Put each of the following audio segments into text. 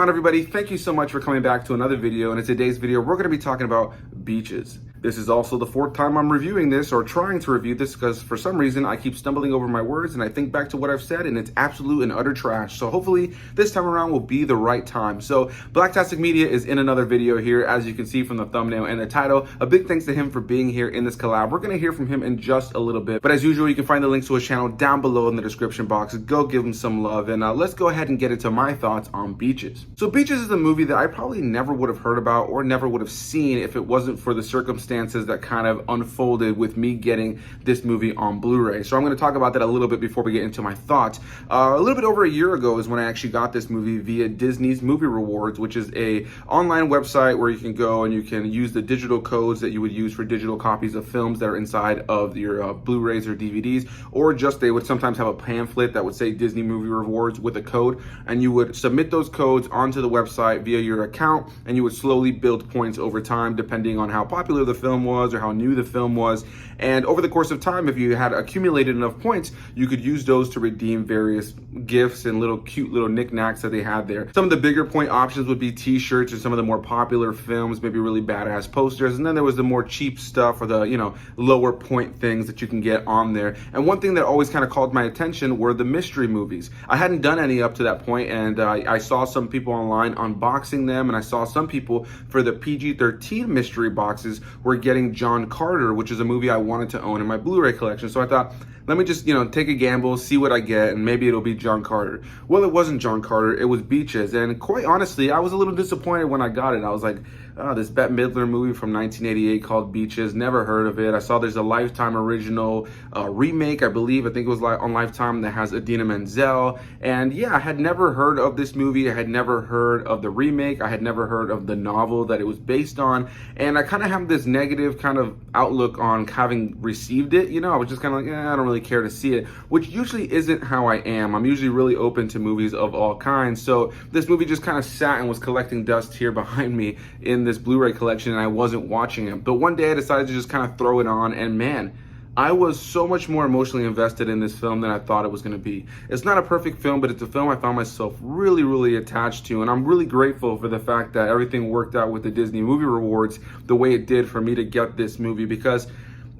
on, everybody? Thank you so much for coming back to another video. And in today's video, we're going to be talking about beaches. This is also the fourth time I'm reviewing this or trying to review this because for some reason I keep stumbling over my words and I think back to what I've said and it's absolute and utter trash. So hopefully this time around will be the right time. So Blacktastic Media is in another video here, as you can see from the thumbnail and the title. A big thanks to him for being here in this collab. We're going to hear from him in just a little bit. But as usual, you can find the links to his channel down below in the description box. Go give him some love. And let's go ahead and get into my thoughts on Beaches. So Beaches is a movie that I probably never would have heard about or never would have seen if it wasn't for the circumstances that kind of unfolded with me getting this movie on Blu-ray. So I'm going to talk about that a little bit before we get into my thoughts. A little bit over a year ago is when I actually got this movie via Disney's Movie Rewards, which is a online website where you can go and you can use the digital codes that you would use for digital copies of films that are inside of your Blu-rays or DVDs, or just they would sometimes have a pamphlet that would say Disney Movie Rewards with a code, and you would submit those codes onto the website via your account, and you would slowly build points over time depending on how popular the film was or how new the film was. And over the course of time, if you had accumulated enough points, you could use those to redeem various gifts and little cute little knickknacks that they had there. Some of the bigger point options would be t-shirts and some of the more popular films, maybe really badass posters. And then there was the more cheap stuff or the, lower point things that you can get on there. And one thing that always kind of called my attention were the mystery movies. I hadn't done any up to that point, and I saw some people online unboxing them, and I saw some people for the PG-13 mystery boxes were getting John Carter, which is a movie I wanted to own in my Blu-ray collection. So I thought, let me just, take a gamble, see what I get, and maybe it'll be John Carter. Well, it wasn't John Carter, it was Beaches. And quite honestly, I was a little disappointed when I got it. I was like, oh, this Bette Midler movie from 1988 called Beaches, never heard of it. I saw there's a Lifetime original remake, I think it was on Lifetime, that has Idina Menzel. And yeah, I had never heard of this movie. I had never heard of the remake. I had never heard of the novel that it was based on. And I kind of have this negative kind of outlook on having received it. I was just kind of like, I don't really care to see it, which usually isn't how I am. I'm usually really open to movies of all kinds. So this movie just kind of sat and was collecting dust here behind me in this Blu-ray collection, and I wasn't watching it. But one day I decided to just kind of throw it on, and man, I was so much more emotionally invested in this film than I thought it was going to be. It's not a perfect film, but it's a film I found myself really, really attached to, and I'm really grateful for the fact that everything worked out with the Disney Movie Rewards the way it did for me to get this movie, because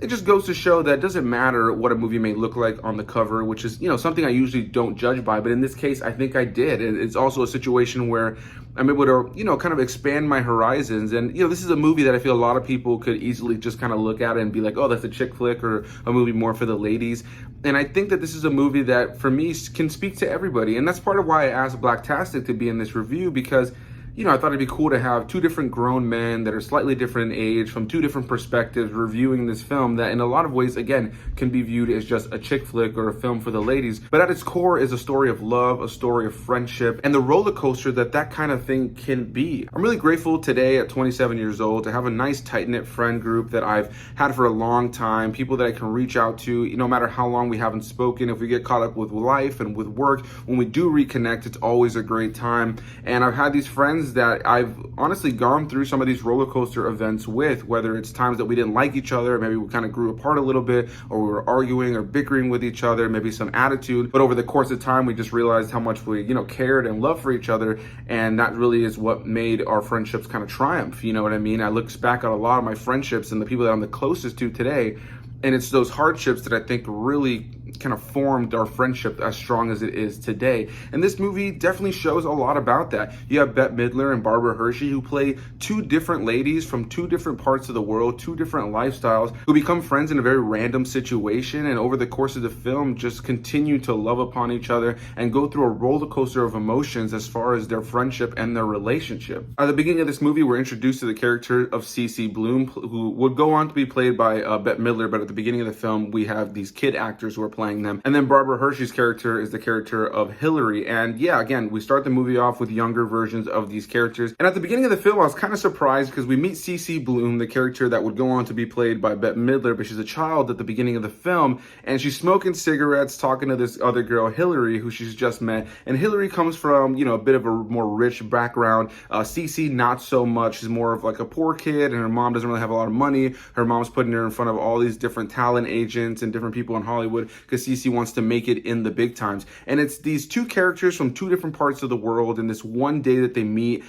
it just goes to show that it doesn't matter what a movie may look like on the cover, which is, something I usually don't judge by. But in this case, I think I did. And it's also a situation where I'm able to, kind of expand my horizons. And, this is a movie that I feel a lot of people could easily just kind of look at it and be like, oh, that's a chick flick or a movie more for the ladies. And I think that this is a movie that, for me, can speak to everybody. And that's part of why I asked Blacktastic to be in this review, because I thought it'd be cool to have two different grown men that are slightly different in age from two different perspectives reviewing this film that in a lot of ways, again, can be viewed as just a chick flick or a film for the ladies. But at its core is a story of love, a story of friendship, and the roller coaster that kind of thing can be. I'm really grateful today at 27 years old to have a nice tight-knit friend group that I've had for a long time, people that I can reach out to, no matter how long we haven't spoken. If we get caught up with life and with work, when we do reconnect, it's always a great time. And I've had these friends that I've honestly gone through some of these roller coaster events with, whether it's times that we didn't like each other, maybe we kind of grew apart a little bit, or we were arguing or bickering with each other, maybe some attitude, but over the course of time, we just realized how much we, cared and loved for each other, and that really is what made our friendships kind of triumph, you know what I mean? I look back at a lot of my friendships and the people that I'm the closest to today, and it's those hardships that I think really kind of formed our friendship as strong as it is today. And this movie definitely shows a lot about that. You have Bette Midler and Barbara Hershey, who play two different ladies from two different parts of the world, two different lifestyles, who become friends in a very random situation, and over the course of the film just continue to love upon each other and go through a roller coaster of emotions as far as their friendship and their relationship. At the beginning of this movie, we're introduced to the character of CeCe Bloom, who would go on to be played by Bette Midler, but at the beginning of the film, we have these kid actors who are playing them. And then Barbara Hershey's character is the character of Hillary. And yeah, again, we start the movie off with younger versions of these characters. And at the beginning of the film, I was kind of surprised because we meet CeCe Bloom, the character that would go on to be played by Bette Midler, but she's a child at the beginning of the film. And she's smoking cigarettes, talking to this other girl, Hillary, who she's just met. And Hillary comes from, a bit of a more rich background. CeCe, not so much. She's more of like a poor kid, and her mom doesn't really have a lot of money. Her mom's putting her in front of all these different talent agents and different people in Hollywood because Cece wants to make it in the big times. And it's these two characters from two different parts of the world, and this one day that they meet,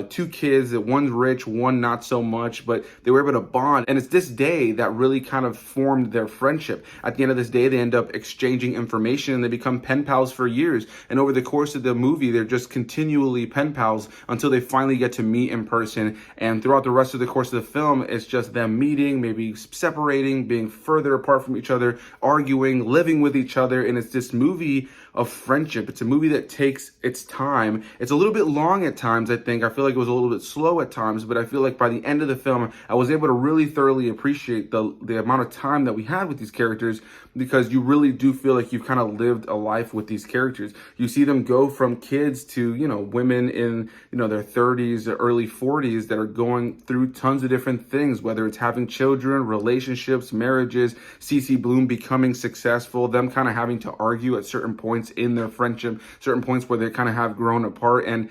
two kids, one's rich, one not so much, but they were able to bond. And it's this day that really kind of formed their friendship. At the end of this day, they end up exchanging information and they become pen pals for years. And over the course of the movie, they're just continually pen pals until they finally get to meet in person. And throughout the rest of the course of the film, it's just them meeting, maybe separating, being further apart from each other, arguing, living with each other. And it's this movie of friendship. It's a movie that takes its time. It's a little bit long at times, I think. I feel like it was a little bit slow at times, but I feel like by the end of the film, I was able to really thoroughly appreciate the amount of time that we had with these characters, because you really do feel like you've kind of lived a life with these characters. You see them go from kids to, women in, their 30s or early 40s that are going through tons of different things, whether it's having children, relationships, marriages, Cece Bloom becoming successful, them kind of having to argue at certain points in their friendship, certain points where they kind of have grown apart, and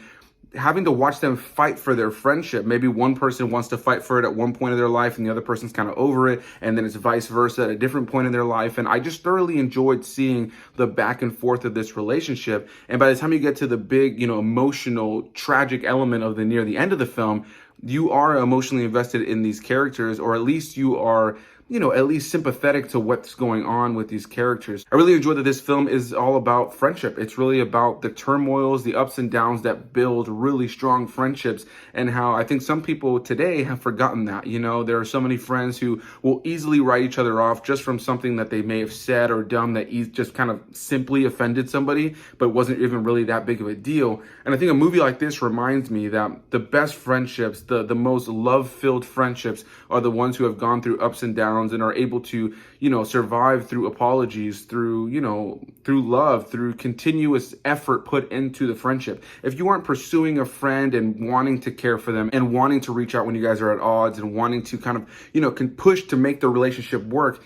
having to watch them fight for their friendship. Maybe one person wants to fight for it at one point of their life and the other person's kind of over it, and then it's vice versa at a different point in their life. And I just thoroughly enjoyed seeing the back and forth of this relationship. And by the time you get to the big, emotional, tragic element of near the end of the film, you are emotionally invested in these characters, or at least you are at least sympathetic to what's going on with these characters. I really enjoy that this film is all about friendship. It's really about the turmoils, the ups and downs that build really strong friendships, and how I think some people today have forgotten that. There are so many friends who will easily write each other off just from something that they may have said or done that just kind of simply offended somebody, but wasn't even really that big of a deal. And I think a movie like this reminds me that the best friendships, the most love-filled friendships, are the ones who have gone through ups and downs and are able to, survive through apologies, through love, through continuous effort put into the friendship. If you aren't pursuing a friend and wanting to care for them and wanting to reach out when you guys are at odds and wanting to kind of, can push to make the relationship work,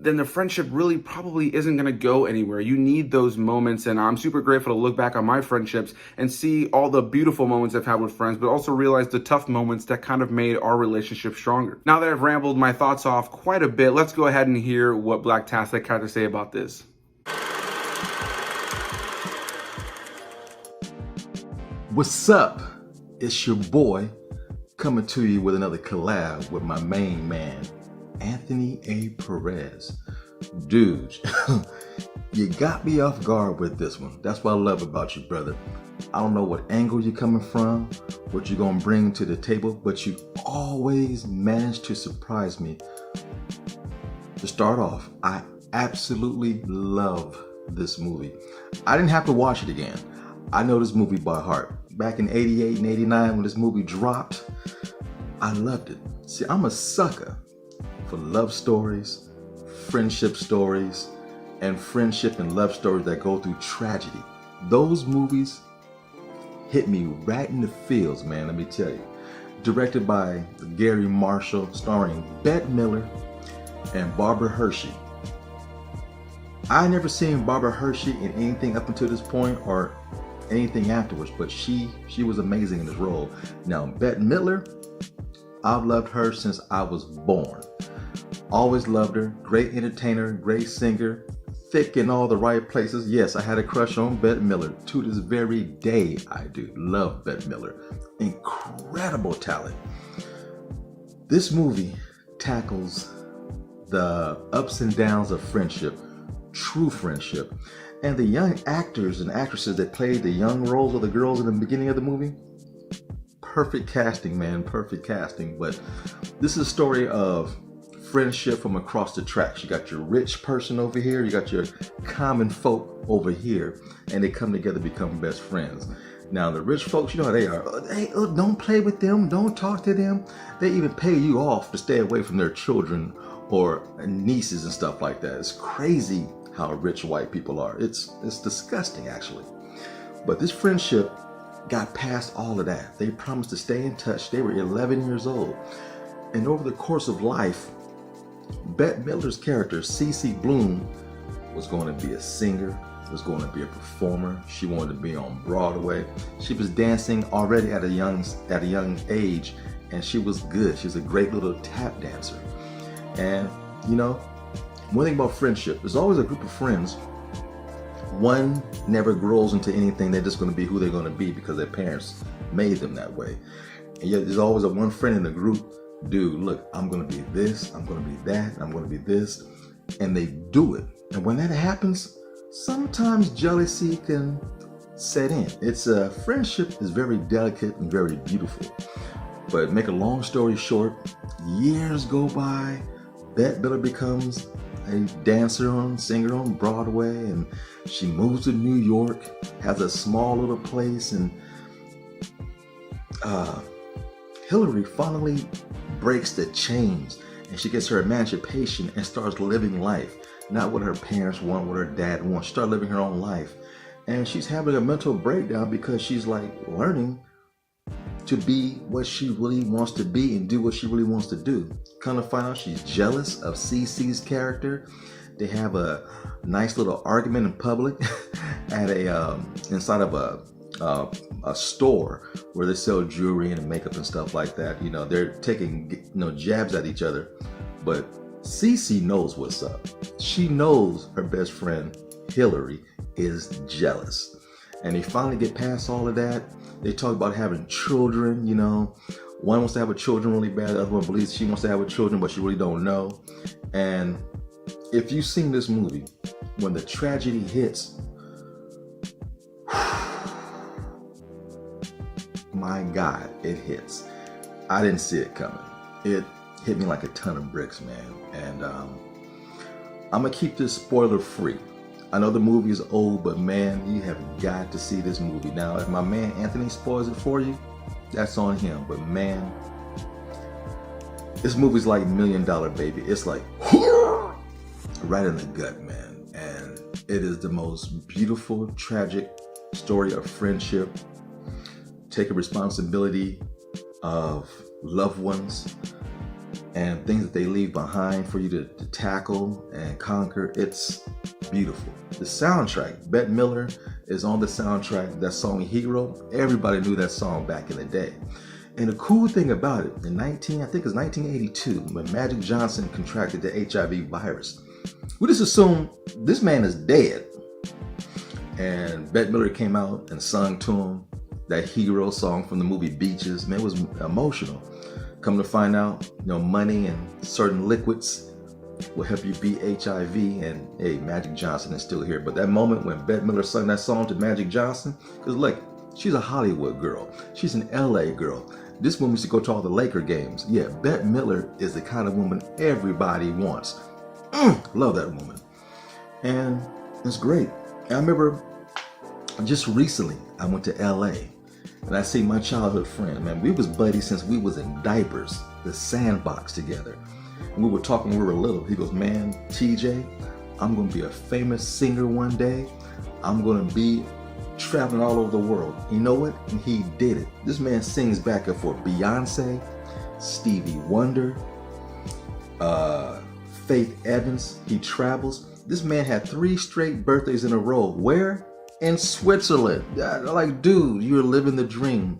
then the friendship really probably isn't going to go anywhere. You need those moments, and I'm super grateful to look back on my friendships and see all the beautiful moments I've had with friends, but also realize the tough moments that kind of made our relationship stronger. Now that I've rambled my thoughts off quite a bit, let's go ahead and hear what Blacktastic had to say about this. What's up? It's your boy coming to you with another collab with my main man, Anthony A. Perez. Dude, you got me off guard with this one. That's what I love about you, brother. I don't know what angle you're coming from, what you're gonna bring to the table, but you always manage to surprise me. To start off, I absolutely love this movie. I didn't have to watch it again. I know this movie by heart. Back in 88 and 89 when this movie dropped, I loved it. See, I'm a sucker for love stories, friendship stories, and friendship and love stories that go through tragedy. Those movies hit me right in the feels, man, let me tell you. Directed by Garry Marshall, starring Bette Midler and Barbara Hershey. I never seen Barbara Hershey in anything up until this point or anything afterwards, but she was amazing in this role. Now, Bette Midler, I've loved her since I was born. Always loved her. Great entertainer, great singer, thick in all the right places. Yes, I had a crush on Bette Midler. To this very day, I do love Bette Midler. Incredible talent. This movie tackles the ups and downs of friendship, true friendship, and the young actors and actresses that played the young roles of the girls in the beginning of the movie. Perfect casting, man, perfect casting. But this is a story of friendship from across the tracks. You got your rich person over here, you got your common folk over here, and they come together to become best friends. Now, the rich folks, you know how they are. Hey, don't play with them, don't talk to them. They even pay you off to stay away from their children or nieces and stuff like that. It's crazy how rich white people are. It's disgusting, actually. But this friendship got past all of that. They promised to stay in touch. They were 11 years old. And over the course of life, Bette Midler's character, Cece Bloom, was going to be a singer, was going to be a performer. She wanted to be on Broadway. She was dancing already at a young age, and she was good. She was a great little tap dancer. And, one thing about friendship, there's always a group of friends. One never grows into anything. They're just going to be who they're going to be because their parents made them that way. And yet there's always a one friend in the group, dude, look, I'm going to be this, I'm going to be that, I'm going to be this. And they do it. And when that happens, sometimes jealousy can set in. Friendship is very delicate and very beautiful. But make a long story short, years go by, Bette Midler becomes a singer on Broadway, and she moves to New York, has a small little place, and Hillary finally breaks the chains, and she gets her emancipation and starts living life. Not what her parents want, what her dad wants. She starts living her own life. And she's having a mental breakdown because she's like learning to be what she really wants to be and do what she really wants to do. Kind of find out she's jealous of CeCe's character. They have a nice little argument in public at inside of a store where they sell jewelry and makeup and stuff like that. You know, they're taking jabs at each other, but CeCe knows what's up. She knows her best friend Hillary is jealous, and they finally get past all of that. They talk about having children. You know, one wants to have a children really bad. The other one believes she wants to have a children, but she really don't know. And if you've seen this movie, when the tragedy hits, my God, it hits. I didn't see it coming. It hit me like a ton of bricks, man. And I'm gonna keep this spoiler free. I know the movie is old, but man, you have got to see this movie. Now, if my man Anthony spoils it for you, that's on him. But man, this movie's like $1 Million Baby. It's like right in the gut, man. And it is the most beautiful, tragic story of friendship, taking responsibility of loved ones and things that they leave behind for you to tackle and conquer. It's beautiful. The soundtrack, Bette Midler is on the soundtrack. That song Hero, everybody knew that song back in the day. And the cool thing about it, I think it's 1982, when Magic Johnson contracted the HIV virus, we just assume this man is dead. And Bette Midler came out and sung to him that Hero song from the movie Beaches. Man, it was emotional. Come to find out, money and certain liquids will help you beat HIV, and hey, Magic Johnson is still here. But that moment when Bette Midler sung that song to Magic Johnson, because look, she's a Hollywood girl. She's an LA girl. This woman used to go to all the Laker games. Yeah, Bette Midler is the kind of woman everybody wants. Love that woman. And it's great. And I remember just recently, I went to LA and I see my childhood friend. Man, we was buddies since we was in diapers, the sandbox together. And we were talking when we were little. He goes, man, TJ, I'm gonna be a famous singer one day. I'm gonna be traveling all over the world. You know what? And he did it. This man sings backup for Beyonce, Stevie Wonder, Faith Evans. He travels. This man had 3 straight birthdays in a row. Where? In Switzerland. Like, dude, you're living the dream.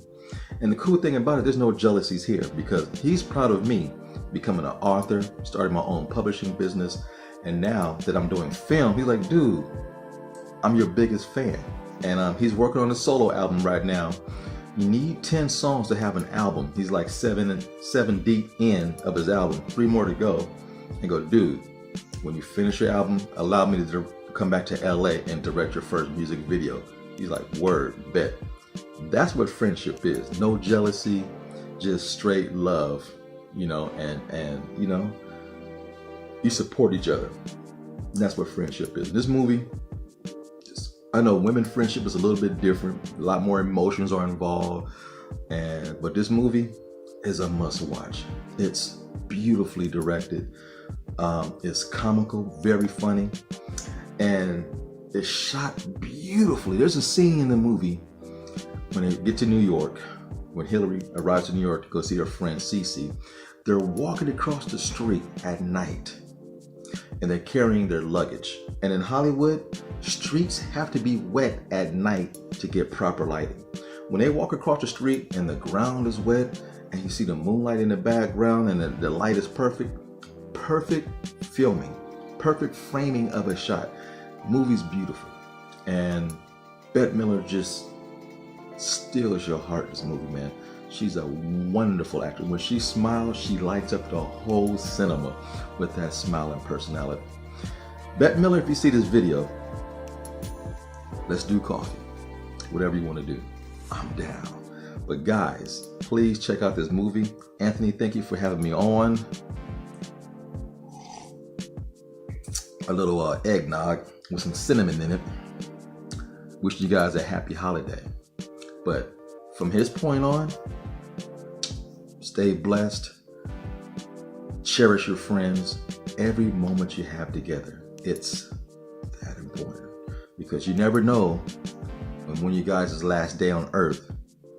And the cool thing about it, there's no jealousies here, because he's proud of me becoming an author, starting my own publishing business. And now that I'm doing film, he's like, dude, I'm your biggest fan. And he's working on a solo album right now. You need 10 songs to have an album. He's like 7 deep in of his album, 3 more to go. And go, dude, when you finish your album, allow me to come back to LA and direct your first music video. He's like, word, bet. That's what friendship is. No jealousy, just straight love, and you support each other. And that's what friendship is. This movie, I know women friendship is a little bit different. A lot more emotions are involved. But this movie is a must watch. It's beautifully directed. It's comical, very funny, and it's shot beautifully. There's a scene in the movie when they get to New York, when Hillary arrives to New York to go see her friend CeCe. They're walking across the street at night, and they're carrying their luggage. And in Hollywood, streets have to be wet at night to get proper lighting. When they walk across the street and the ground is wet, and you see the moonlight in the background and the light is perfect filming. perfect framing of a shot. Movie's beautiful. And Bette Midler just steals your heart in this movie, man. She's a wonderful actress. When she smiles, she lights up the whole cinema with that smile and personality. Bette Midler, if you see this video, let's do coffee. Whatever you want to do, I'm down. But guys, please check out this movie. Anthony, thank you for having me on. A little eggnog with some cinnamon in it. Wish you guys a happy holiday. But from his point on, stay blessed. Cherish your friends. Every moment you have together, it's that important. Because you never know when you guys' last day on earth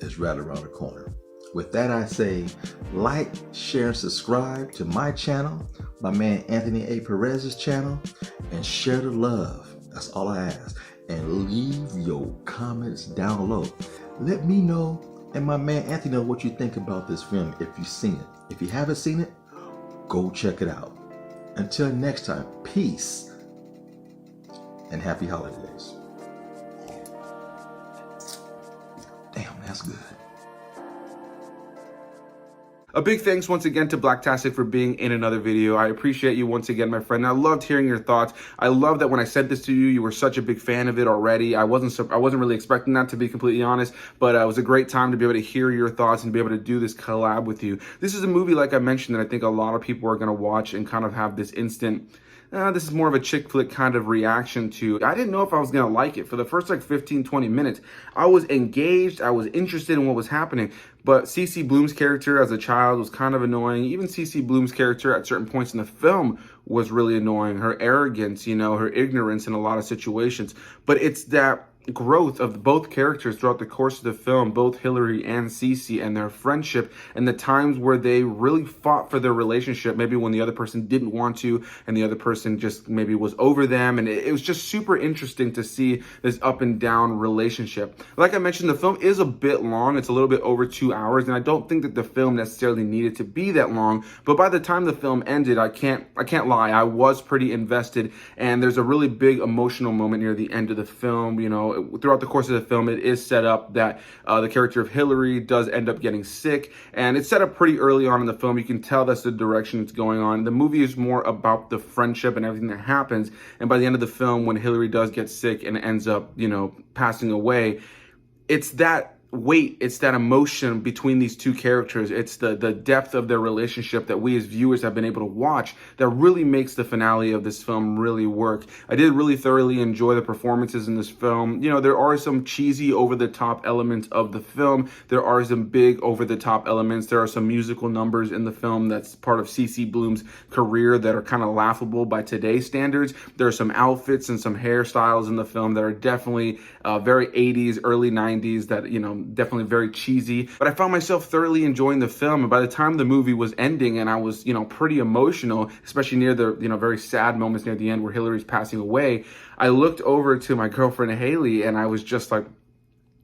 is right around the corner. With that, I say like, share, and subscribe to my channel, my man Anthony A. Perez's channel, and share the love. That's all I ask. And leave your comments down below. Let me know and my man Anthony know what you think about this film if you've seen it. If you haven't seen it, go check it out. Until next time, peace and happy holidays. Damn, that's good. A big thanks once again to Blacktastic for being in another video. I appreciate you once again, my friend. I loved hearing your thoughts. I love that when I sent this to you, you were such a big fan of it already. I wasn't really expecting that, to be completely honest, but it was a great time to be able to hear your thoughts and be able to do this collab with you. This is a movie, like I mentioned, that I think a lot of people are going to watch and kind of have this instant, this is more of a chick flick kind of reaction to. I didn't know if I was going to like it. For the first like 15, 20 minutes, I was engaged. I was interested in what was happening. But CeCe Bloom's character as a child was kind of annoying. Even CeCe Bloom's character at certain points in the film was really annoying. Her arrogance, you know, her ignorance in a lot of situations. But it's that growth of both characters throughout the course of the film, both Hillary and CeCe, and their friendship, and the times where they really fought for their relationship, maybe when the other person didn't want to and the other person just maybe was over them. And it was just super interesting to see this up and down relationship. Like I mentioned, the film is a bit long. It's a little bit over 2 hours, and I don't think that the film necessarily needed to be that long. But by the time the film ended, I can't lie, I was pretty invested, and there's a really big emotional moment near the end of the film. You know, throughout the course of the film, it is set up that the character of Hillary does end up getting sick, and it's set up pretty early on in the film. You can tell that's the direction it's going on. The movie is more about the friendship and everything that happens, and by the end of the film, when Hillary does get sick and ends up, you know, passing away, it's that weight, it's that emotion between these two characters, it's the depth of their relationship that we as viewers have been able to watch that really makes the finale of this film really work. I did really thoroughly enjoy the performances in this film. You know, there are some cheesy over-the-top elements of the film. There are some big over-the-top elements. There are some musical numbers in the film that's part of CeCe Bloom's career that are kind of laughable by today's standards. There are some outfits and some hairstyles in the film that are definitely very 80s, early 90s that, you know, definitely very cheesy, but I found myself thoroughly enjoying the film. And by the time the movie was ending and I was, you know, pretty emotional, especially near the, you know, very sad moments near the end where Hillary's passing away, I looked over to my girlfriend Haley and I was just like,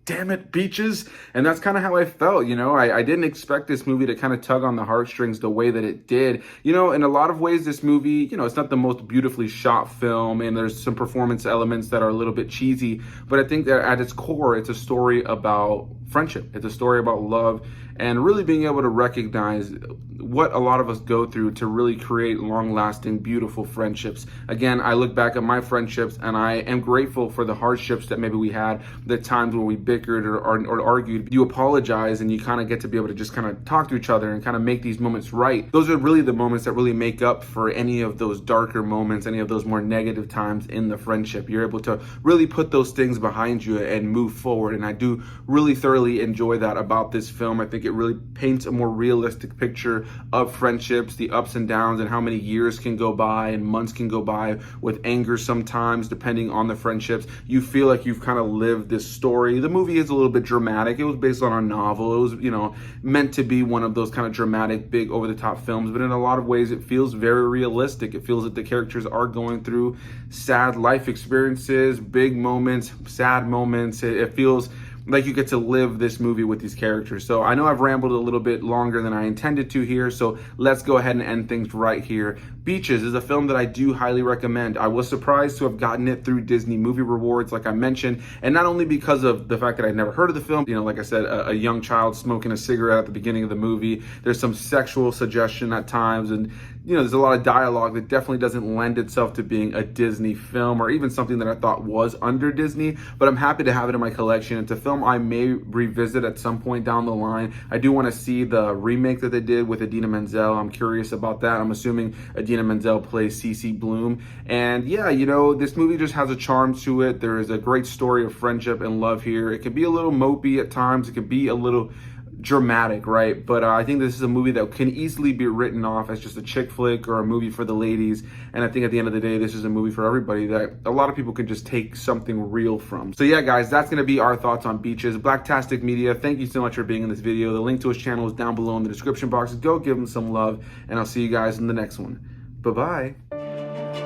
damn it, beaches. And that's kind of how I felt, you know. I didn't expect this movie to kind of tug on the heartstrings the way that it did. You know, in a lot of ways, this movie, you know, it's not the most beautifully shot film, and there's some performance elements that are a little bit cheesy, but I think that at its core, it's a story about friendship. It's a story about love and really being able to recognize what a lot of us go through to really create long-lasting, beautiful friendships. Again, I look back at my friendships and I am grateful for the hardships that maybe we had, the times when we bickered or argued. You apologize and you kind of get to be able to just kind of talk to each other and kind of make these moments right. Those are really the moments that really make up for any of those darker moments, any of those more negative times in the friendship. You're able to really put those things behind you and move forward. And I do really thoroughly enjoy that about this film. I think it really paints a more realistic picture of friendships, the ups and downs, and how many years can go by and months can go by with anger sometimes, depending on the friendships. You feel like you've kind of lived this story. The movie is a little bit dramatic. It was based on a novel. It was, you know, meant to be one of those kind of dramatic, big, over-the-top films, but in a lot of ways, it feels very realistic. It feels that the characters are going through sad life experiences, big moments, sad moments. It feels like you get to live this movie with these characters. So I know I've rambled a little bit longer than I intended to here, so let's go ahead and end things right here. Beaches is a film that I do highly recommend. I was surprised to have gotten it through Disney Movie Rewards, like I mentioned, and not only because of the fact that I'd never heard of the film, like I said, a young child smoking a cigarette at the beginning of the movie. There's some sexual suggestion at times, and there's a lot of dialogue that definitely doesn't lend itself to being a Disney film, or even something that I thought was under Disney, but I'm happy to have it in my collection. It's a film I may revisit at some point down the line. I do want to see the remake that they did with Idina Menzel. I'm curious about that. I'm assuming Idina Menzel plays Cece Bloom. And yeah, this movie just has a charm to it. There is a great story of friendship and love here. It can be a little mopey at times. It can be a little dramatic, right? But I think this is a movie that can easily be written off as just a chick flick or a movie for the ladies. And I think at the end of the day, this is a movie for everybody that a lot of people can just take something real from. So yeah, guys, that's going to be our thoughts on Beaches. Blacktastic Media, thank you so much for being in this video. The link to his channel is down below in the description box. Go give him some love, and I'll see you guys in the next one. Bye-bye.